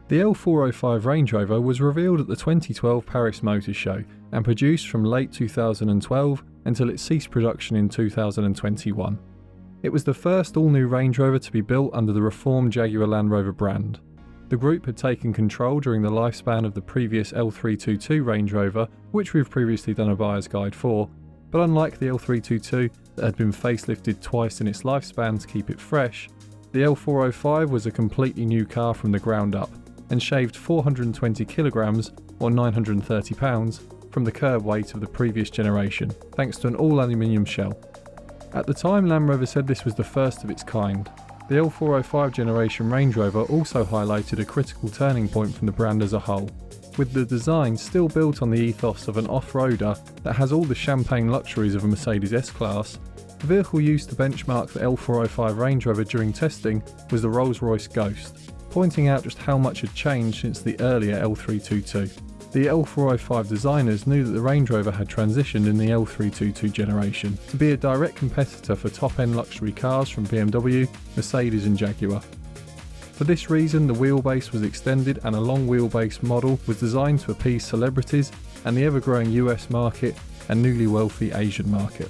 The L405 Range Rover was revealed at the 2012 Paris Motor Show and produced from late 2012 until it ceased production in 2021. It was the first all-new Range Rover to be built under the reformed Jaguar Land Rover brand. The group had taken control during the lifespan of the previous L322 Range Rover, which we've previously done a buyer's guide for, but unlike the L322 that had been facelifted twice in its lifespan to keep it fresh, the L405 was a completely new car from the ground up and shaved 420 kilograms or 930 pounds from the curb weight of the previous generation, thanks to an all-aluminium shell. At the time, Land Rover said this was the first of its kind. The L405 generation Range Rover also highlighted a critical turning point from the brand as a whole, with the design still built on the ethos of an off-roader that has all the champagne luxuries of a Mercedes S-Class. The vehicle used to benchmark the L405 Range Rover during testing was the Rolls-Royce Ghost, pointing out just how much had changed since the earlier L322. The L405 designers knew that the Range Rover had transitioned in the L322 generation to be a direct competitor for top-end luxury cars from BMW, Mercedes and Jaguar. For this reason, the wheelbase was extended and a long wheelbase model was designed to appease celebrities and the ever-growing US market and newly wealthy Asian market.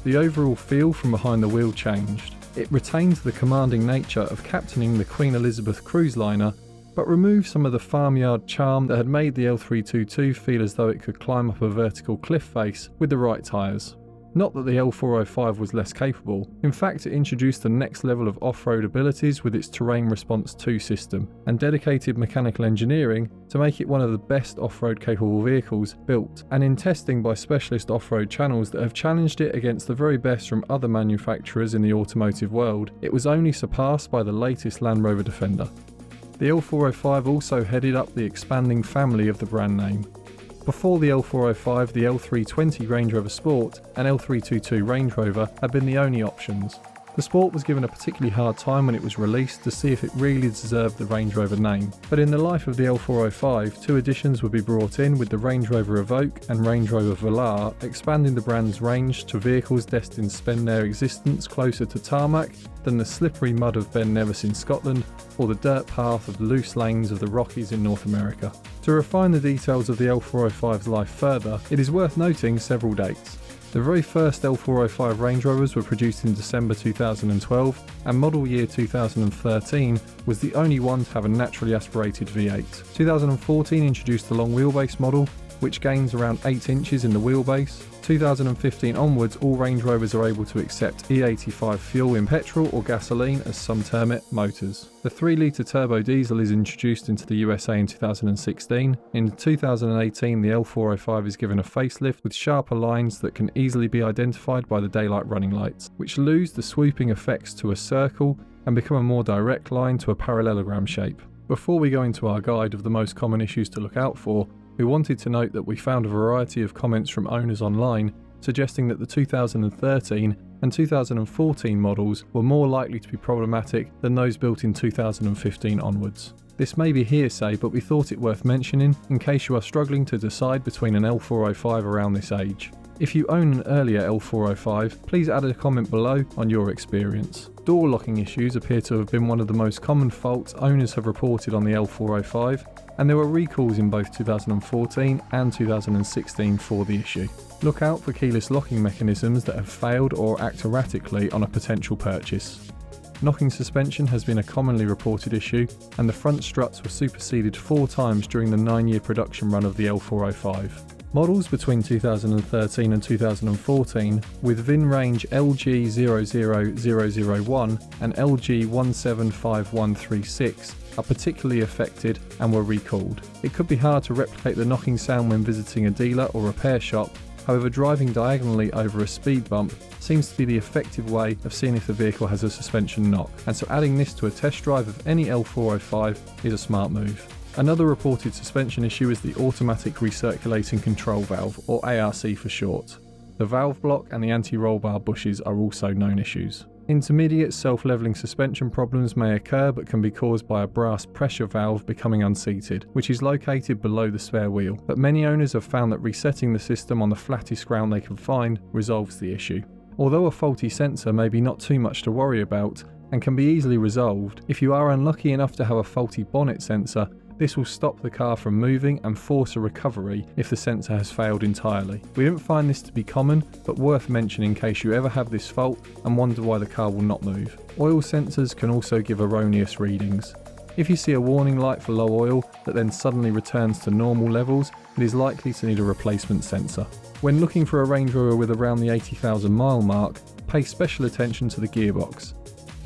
The overall feel from behind the wheel changed. It retained the commanding nature of captaining the Queen Elizabeth cruise liner, but removed some of the farmyard charm that had made the L322 feel as though it could climb up a vertical cliff face with the right tyres. Not that the L405 was less capable, in fact it introduced the next level of off-road abilities with its Terrain Response 2 system and dedicated mechanical engineering to make it one of the best off-road capable vehicles built, and in testing by specialist off-road channels that have challenged it against the very best from other manufacturers in the automotive world, it was only surpassed by the latest Land Rover Defender. The L405 also headed up the expanding family of the brand name. Before the L405, the L320 Range Rover Sport and L322 Range Rover had been the only options. The Sport was given a particularly hard time when it was released to see if it really deserved the Range Rover name, but in the life of the L405, two additions would be brought in with the Range Rover Evoque and Range Rover Velar, expanding the brand's range to vehicles destined to spend their existence closer to tarmac than the slippery mud of Ben Nevis in Scotland or the dirt path of the loose lanes of the Rockies in North America. To refine the details of the L405's life further, it is worth noting several dates. The very first L405 Range Rovers were produced in December 2012, and model year 2013 was the only one to have a naturally aspirated V8. 2014 introduced the long wheelbase model, which gains around 8 inches in the wheelbase. 2015 onwards, all Range Rovers are able to accept E85 fuel in petrol or gasoline, as some term it, motors. The 3-litre turbo diesel is introduced into the USA in 2016. In 2018, the L405 is given a facelift with sharper lines that can easily be identified by the daylight running lights, which lose the swooping effects to a circle and become a more direct line to a parallelogram shape. Before we go into our guide of the most common issues to look out for, we wanted to note that we found a variety of comments from owners online suggesting that the 2013 and 2014 models were more likely to be problematic than those built in 2015 onwards. This may be hearsay, but we thought it worth mentioning in case you are struggling to decide between an L405 around this age. If you own an earlier L405, please add a comment below on your experience. Door locking issues appear to have been one of the most common faults owners have reported on the L405, and there were recalls in both 2014 and 2016 for the issue. Look out for keyless locking mechanisms that have failed or act erratically on a potential purchase. Knocking suspension has been a commonly reported issue, and the front struts were superseded 4 times during the 9-year production run of the L405. Models between 2013 and 2014 with VIN range LG00001 and LG175136 are particularly affected and were recalled. It could be hard to replicate the knocking sound when visiting a dealer or repair shop, however driving diagonally over a speed bump seems to be the effective way of seeing if the vehicle has a suspension knock, and so adding this to a test drive of any L405 is a smart move. Another reported suspension issue is the automatic recirculating control valve, or ARC for short. The valve block and the anti-roll bar bushes are also known issues. Intermediate self-leveling suspension problems may occur but can be caused by a brass pressure valve becoming unseated, which is located below the spare wheel, but many owners have found that resetting the system on the flattest ground they can find resolves the issue. Although a faulty sensor may be not too much to worry about and can be easily resolved, if you are unlucky enough to have a faulty bonnet sensor, This will stop the car from moving and force a recovery if the sensor has failed entirely. We didn't find this to be common, but worth mentioning in case you ever have this fault and wonder why the car will not move. Oil sensors can also give erroneous readings. If you see a warning light for low oil that then suddenly returns to normal levels, it is likely to need a replacement sensor. When looking for a Range Rover with around the 80,000 mile mark, pay special attention to the gearbox.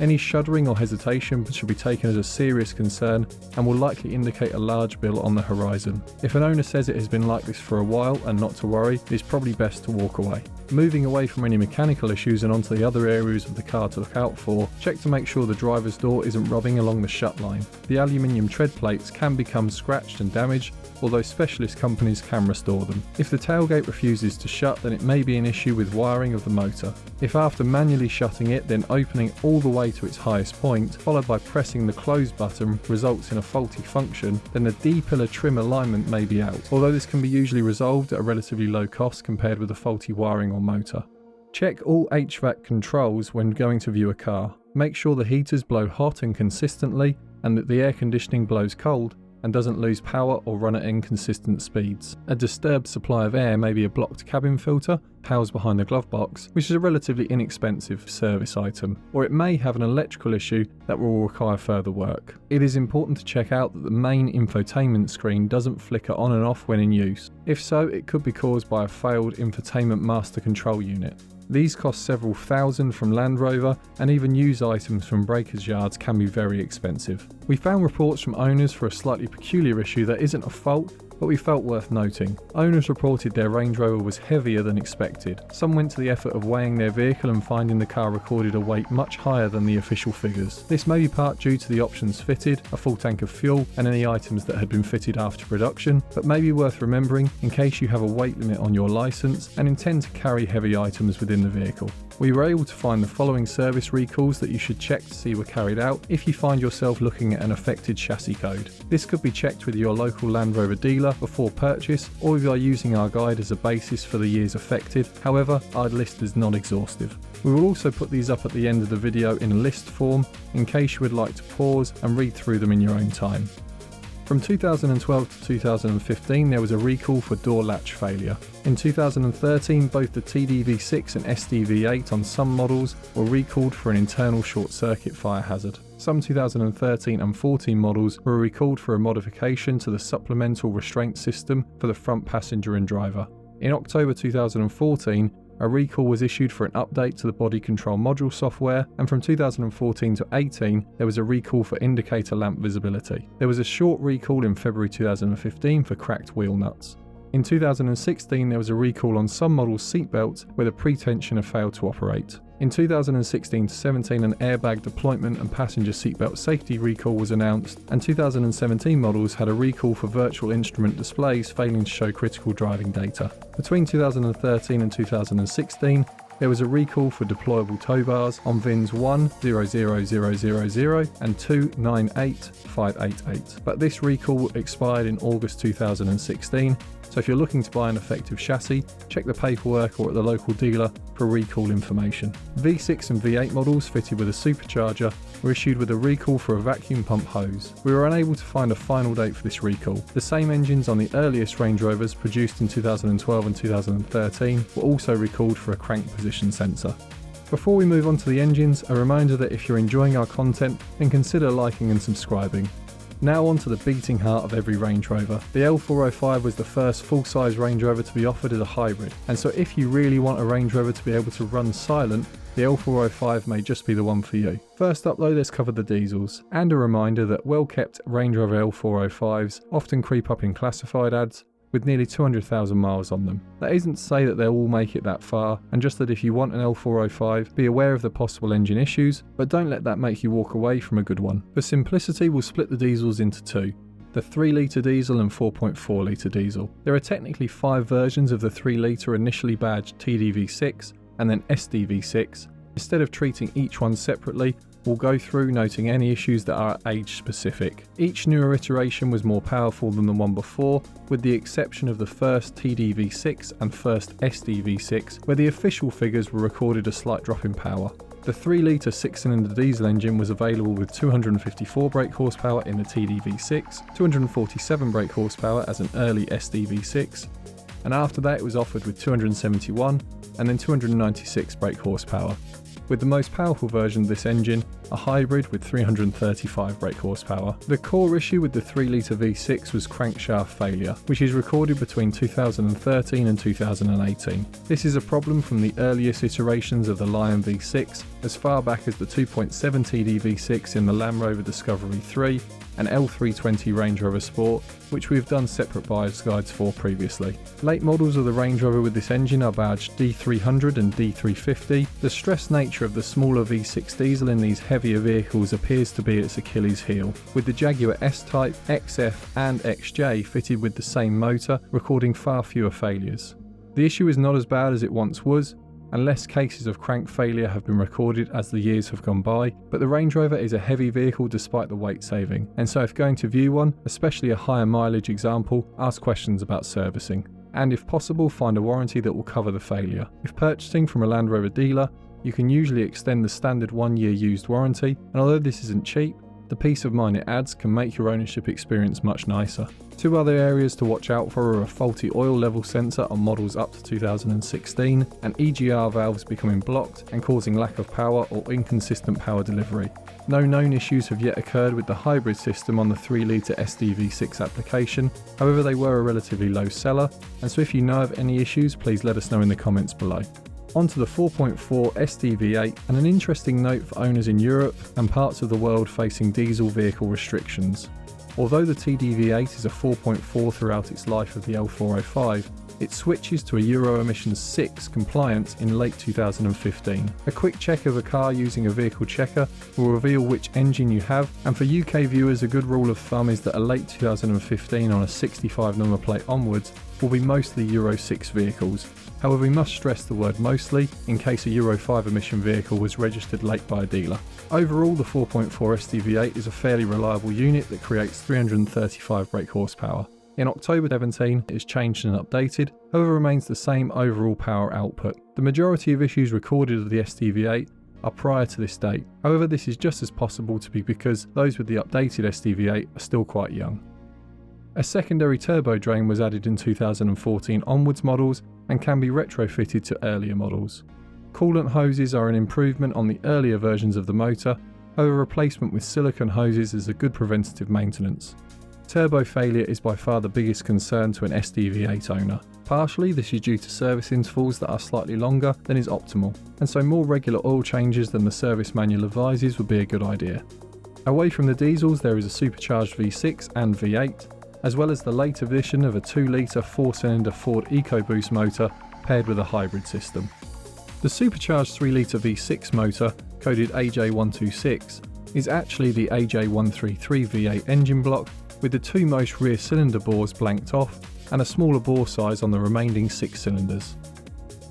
Any shuddering or hesitation should be taken as a serious concern and will likely indicate a large bill on the horizon. If an owner says it has been like this for a while and not to worry, it is probably best to walk away. Moving away from any mechanical issues and onto the other areas of the car to look out for, check to make sure the driver's door isn't rubbing along the shut line. The aluminium tread plates can become scratched and damaged, although specialist companies can restore them. If the tailgate refuses to shut, then it may be an issue with wiring of the motor. If after manually shutting it, then opening all the way to its highest point, followed by pressing the close button results in a faulty function, then the D-pillar trim alignment may be out, although this can be usually resolved at a relatively low cost compared with a faulty wiring or motor. Check all HVAC controls when going to view a car. Make sure the heaters blow hot and consistently and that the air conditioning blows cold and doesn't lose power or run at inconsistent speeds. A disturbed supply of air may be a blocked cabin filter, housed behind the glove box, which is a relatively inexpensive service item, or it may have an electrical issue that will require further work. It is important to check out that the main infotainment screen doesn't flicker on and off when in use. If so, it could be caused by a failed infotainment master control unit. These cost several thousand from Land Rover, and even used items from breakers yards can be very expensive. We found reports from owners for a slightly peculiar issue that isn't a fault, but we felt worth noting. Owners reported their Range Rover was heavier than expected. Some went to the effort of weighing their vehicle and finding the car recorded a weight much higher than the official figures. This may be part due to the options fitted, a full tank of fuel, and any items that had been fitted after production, but may be worth remembering in case you have a weight limit on your license and intend to carry heavy items within the vehicle. We were able to find the following service recalls that you should check to see were carried out if you find yourself looking at an affected chassis code. This could be checked with your local Land Rover dealer before purchase, or if you are using our guide as a basis for the years affected. However, our list is not exhaustive. We will also put these up at the end of the video in a list form in case you would like to pause and read through them in your own time. From 2012 to 2015 there was a recall for door latch failure. In 2013 both the TDV6 and SDV8 on some models were recalled for an internal short circuit fire hazard. Some 2013 and 14 models were recalled for a modification to the supplemental restraint system for the front passenger and driver. In October 2014 a recall was issued for an update to the body control module software, and from 2014 to 18 there was a recall for indicator lamp visibility. There was a short recall in February 2015 for cracked wheel nuts. In 2016 there was a recall on some models' seatbelts where the pre-tensioner failed to operate. In 2016 to 17 an airbag deployment and passenger seatbelt safety recall was announced, and 2017 models had a recall for virtual instrument displays failing to show critical driving data. Between 2013 and 2016 there was a recall for deployable tow bars on VINs 100000 and 298588, but this recall expired in August 2016, so if you're looking to buy an effective chassis, check the paperwork or at the local dealer for recall information. V6 and V8 models fitted with a supercharger were issued with a recall for a vacuum pump hose. We were unable to find a final date for this recall. The same engines on the earliest Range Rovers produced in 2012 and 2013 were also recalled for a crank position sensor. Before we move on to the engines, a reminder that if you're enjoying our content, then consider liking and subscribing. Now on to the beating heart of every Range Rover. The L405 was the first full-size Range Rover to be offered as a hybrid, and so if you really want a Range Rover to be able to run silent, the L405 may just be the one for you. First up though, let's cover the diesels, and a reminder that well-kept Range Rover L405s often creep up in classified ads with nearly 200,000 miles on them. That isn't to say that they'll all make it that far, and just that if you want an L405, be aware of the possible engine issues, but don't let that make you walk away from a good one. For simplicity, we'll split the diesels into two: the 3 litre diesel and 4.4 litre diesel. There are technically 5 versions of the 3 litre initially badged TDV6 and then SDV6. Instead of treating each one separately, we'll go through noting any issues that are age specific. Each newer iteration was more powerful than the one before, with the exception of the first TDV6 and first SDV6, where the official figures were recorded a slight drop in power. The 3-litre 6-cylinder diesel engine was available with 254 brake horsepower in the TDV6, 247 brake horsepower as an early SDV6, and after that it was offered with 271 and then 296 brake horsepower, with the most powerful version of this engine, a hybrid with 335 brake horsepower. The core issue with the 3-litre V6 was crankshaft failure, which is recorded between 2013 and 2018. This is a problem from the earliest iterations of the Lion V6, as far back as the 2.7 TD V6 in the Land Rover Discovery 3 and L322 Range Rover Sport, which we've done separate buyer's guides for previously. Late models of the Range Rover with this engine are badged D300 and D350. The stressed nature of the smaller V6 diesel in these heavier vehicles appears to be its Achilles heel, with the Jaguar S-Type, XF and XJ fitted with the same motor, recording far fewer failures. The issue is not as bad as it once was, and less cases of crank failure have been recorded as the years have gone by, but the Range Rover is a heavy vehicle despite the weight saving, and so if going to view one, especially a higher mileage example, ask questions about servicing. And if possible, find a warranty that will cover the failure. If purchasing from a Land Rover dealer, you can usually extend the standard 1-year used warranty, and although this isn't cheap, the peace of mind it adds can make your ownership experience much nicer. Two other areas to watch out for are a faulty oil level sensor on models up to 2016 and EGR valves becoming blocked and causing lack of power or inconsistent power delivery. No known issues have yet occurred with the hybrid system on the 3-litre SDV6 application, however they were a relatively low seller, and so if you know of any issues, please let us know in the comments below. Onto the 4.4 SDV8, and an interesting note for owners in Europe and parts of the world facing diesel vehicle restrictions. Although the TDV8 is a 4.4 throughout its life of the L405, it switches to a Euro emissions 6 compliance in late 2015. A quick check of a car using a vehicle checker will reveal which engine you have, and for UK viewers a good rule of thumb is that a late 2015 on a 65 number plate onwards will be mostly Euro 6 vehicles. However, we must stress the word mostly in case a Euro 5 emission vehicle was registered late by a dealer. Overall, the 4.4 SDV8 is a fairly reliable unit that creates 335 brake horsepower. In October 17, it is changed and updated, however remains the same overall power output. The majority of issues recorded of the SDV8 are prior to this date, however this is just as possible to be because those with the updated SDV8 are still quite young. A secondary turbo drain was added in 2014 onwards models and can be retrofitted to earlier models. Coolant hoses are an improvement on the earlier versions of the motor, however replacement with silicone hoses is a good preventative maintenance. Turbo failure is by far the biggest concern to an SDV8 owner. Partially this is due to service intervals that are slightly longer than is optimal, and so more regular oil changes than the service manual advises would be a good idea. Away from the diesels there is a supercharged V6 and V8, as well as the late addition of a 2-litre 4-cylinder Ford EcoBoost motor paired with a hybrid system. The supercharged 3-litre V6 motor, coded AJ126, is actually the AJ133 V8 engine block with the two most rear cylinder bores blanked off and a smaller bore size on the remaining 6 cylinders.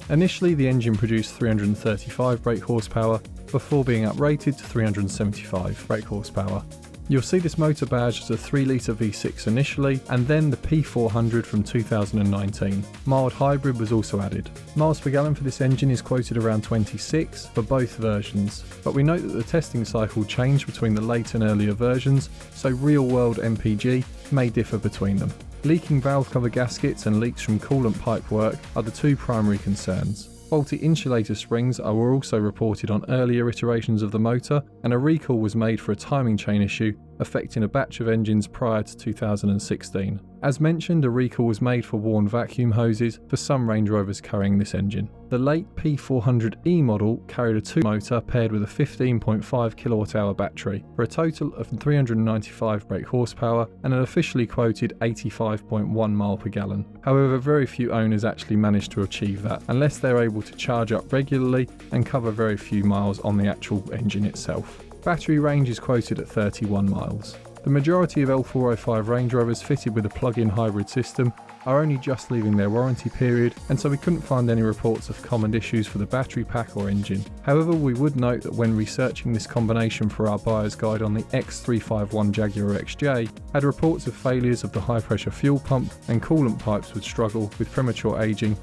Initially the engine produced 335 brake horsepower before being uprated to 375 brake horsepower. You'll see this motor badged as a 3-litre V6 initially, and then the P400 from 2019. Mild hybrid was also added. Miles per gallon for this engine is quoted around 26 for both versions, but we note that the testing cycle changed between the late and earlier versions, so real-world MPG may differ between them. Leaking valve cover gaskets and leaks from coolant pipe work are the two primary concerns. Faulty insulator springs were also reported on earlier iterations of the motor, and a recall was made for a timing chain issue affecting a batch of engines prior to 2016. As mentioned, a recall was made for worn vacuum hoses for some Range Rovers carrying this engine. The late P400E model carried a 2 motor paired with a 15.5 kWh battery for a total of 395 brake horsepower and an officially quoted 85.1 mile per gallon. However, very few owners actually manage to achieve that unless they're able to charge up regularly and cover very few miles on the actual engine itself. Battery range is quoted at 31 miles. The majority of L405 Range Rovers fitted with a plug-in hybrid system are only just leaving their warranty period, and so we couldn't find any reports of common issues for the battery pack or engine. However, we would note that when researching this combination for our buyer's guide on the X351 Jaguar XJ, had reports of failures of the high pressure fuel pump and coolant pipes would struggle with premature aging,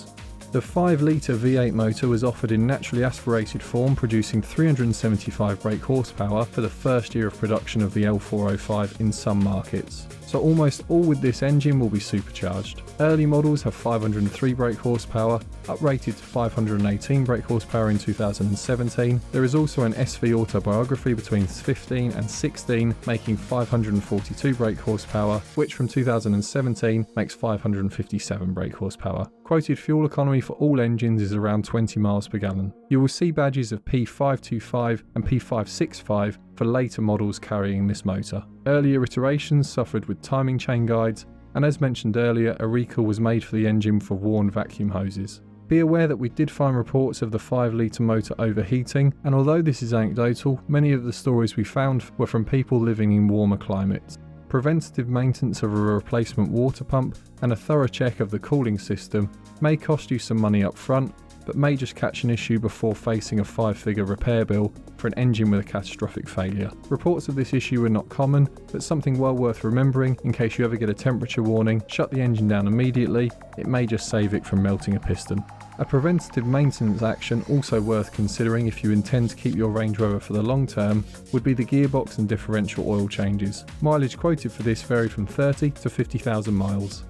The 5-litre V8 motor was offered in naturally aspirated form, producing 375 brake horsepower for the first year of production of the L405 in some markets. So almost all with this engine will be supercharged. Early models have 503 brake horsepower, uprated to 518 brake horsepower in 2017. There is also an SVAutobiography between 15 and 16, making 542 brake horsepower, which from 2017 makes 557 brake horsepower. Quoted fuel economy for all engines is around 20 miles per gallon. You will see badges of P525 and P565 for later models carrying this motor. Earlier iterations suffered with timing chain guides, and as mentioned earlier, a recall was made for the engine for worn vacuum hoses. Be aware that we did find reports of the 5-litre motor overheating, and although this is anecdotal, many of the stories we found were from people living in warmer climates. Preventative maintenance of a replacement water pump and a thorough check of the cooling system may cost you some money up front, but may just catch an issue before facing a 5-figure repair bill for an engine with a catastrophic failure. Reports of this issue are not common, but something well worth remembering in case you ever get a temperature warning. Shut the engine down immediately, it may just save it from melting a piston. A preventative maintenance action also worth considering if you intend to keep your Range Rover for the long term would be the gearbox and differential oil changes. Mileage quoted for this varied from 30 to 50,000 miles.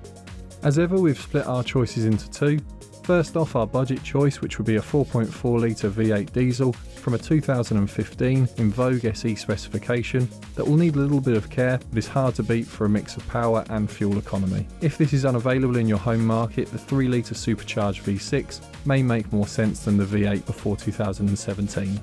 As ever, we've split our choices into two. First off, our budget choice, which would be a 4.4-litre V8 diesel from a 2015 in Vogue SE specification that will need a little bit of care but is hard to beat for a mix of power and fuel economy. If this is unavailable in your home market, the 3-litre Supercharged V6 may make more sense than the V8 before 2017.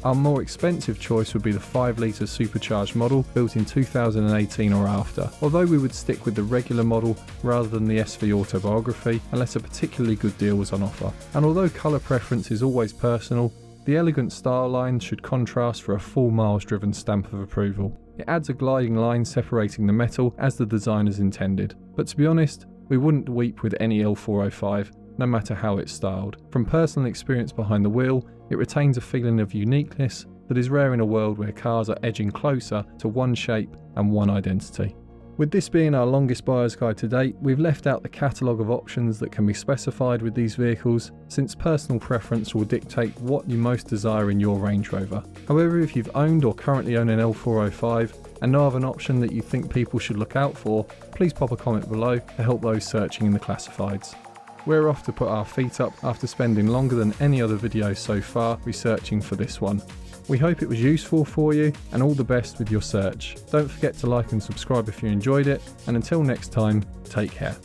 Our more expensive choice would be the 5-litre supercharged model built in 2018 or after, although we would stick with the regular model rather than the SVAutobiography unless a particularly good deal was on offer. And although colour preference is always personal, the elegant style line should contrast for a full miles driven stamp of approval. It adds a gliding line separating the metal as the designers intended, but to be honest, we wouldn't weep with any L405, no matter how it's styled. From personal experience behind the wheel, it retains a feeling of uniqueness that is rare in a world where cars are edging closer to one shape and one identity. With this being our longest buyer's guide to date, we've left out the catalogue of options that can be specified with these vehicles, since personal preference will dictate what you most desire in your Range Rover. However, if you've owned or currently own an L405 and know of an option that you think people should look out for, please pop a comment below to help those searching in the classifieds. We're off to put our feet up after spending longer than any other video so far researching for this one. We hope it was useful for you, and all the best with your search. Don't forget to like and subscribe if you enjoyed it, and until next time, take care.